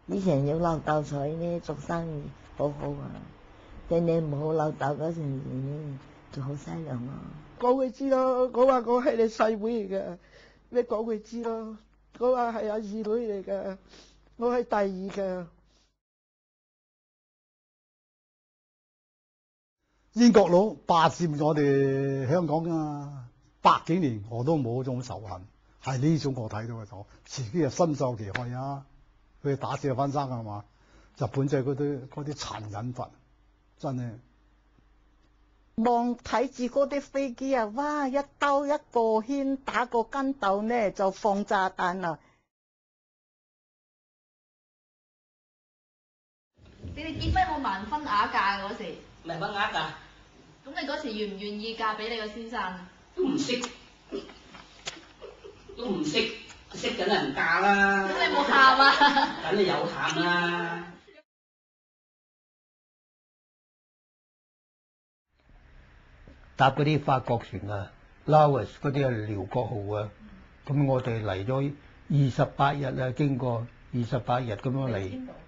以前有老豆在呢，做生意好好啊。但你冇老豆嗰陣時呢，就好犀利啊。講佢知咯，我話我係你細妹嚟嘅，你講佢知咯。我話係阿二女嚟嘅，我係第二嘅。英國佬霸佔我哋香港啊，100幾年我都冇嗰種仇恨，係呢種我睇到嘅咗，自己又深受其害啊！佢打死翻生係嘛？日本仔嗰啲殘忍法，真係望睇住嗰啲飛機啊，哇！一兜一個圈打個跟斗呢，就放炸彈啦。你哋結婚有冇盲婚啞嫁嗰時？盲婚啞嫁。咁你嗰時願唔願意嫁俾你個先生？都唔識，識緊人嫁啦。咁你冇喊啊？梗係有喊啦。搭嗰啲法國船啊 ，Laos 嗰啲啊遼國號啊，咁我哋嚟咗28日啊，經過28日咁樣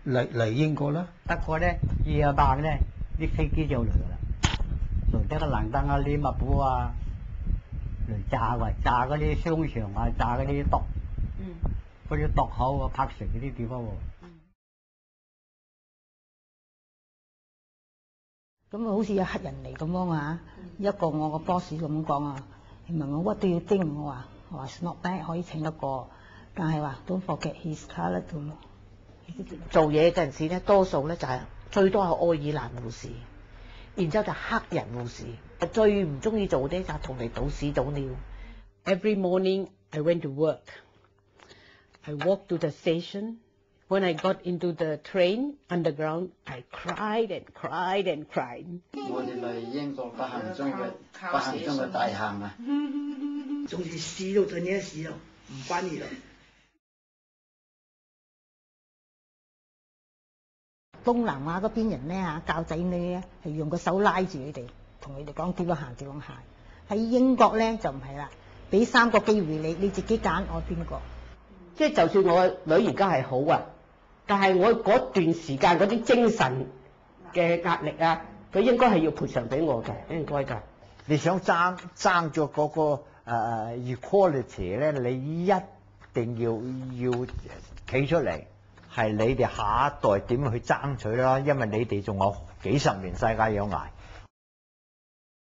嚟英國啦。不過咧，夜晚咧啲飛機就嚟啦，嚟得個蘭登啊、利物浦啊，嚟炸嗰啲商場啊，炸嗰啲篤，嗰啲篤口啊、泊船嗰啲地方喎。咁啊，好似有黑人嚟咁樣啊！一個我個 boss 咁講啊，你問我 what do you think？我話 it's not bad 可以請得過，但係話 don't forget his colour 咁。做嘢嗰陣時咧，多數咧就係最多係愛爾蘭護士，然之後就黑人護士。最唔中意做咧就係同你倒屎倒尿。Every morning I went to work. I walked to the station. When I got into the train underground, I cried and cried and cried. 我哋嚟英國不幸中嘅大幸啊！總之死就等你死咯，唔關你咯。東南亞嗰邊人咧嚇教仔女咧係用個手拉住佢哋，同佢哋講點樣行點樣行。喺英國咧就唔係啦，俾3個機會你，你自己揀愛邊個。即係就算我女而家係好啊，但係我嗰段時間嗰啲精神嘅壓力啊，佢應該係要賠償俾我嘅，應該㗎。你想爭咗嗰個equality 咧，你一定要企出嚟，係你哋下一代點樣去爭取啦，因為你哋仲有幾十年世界有捱。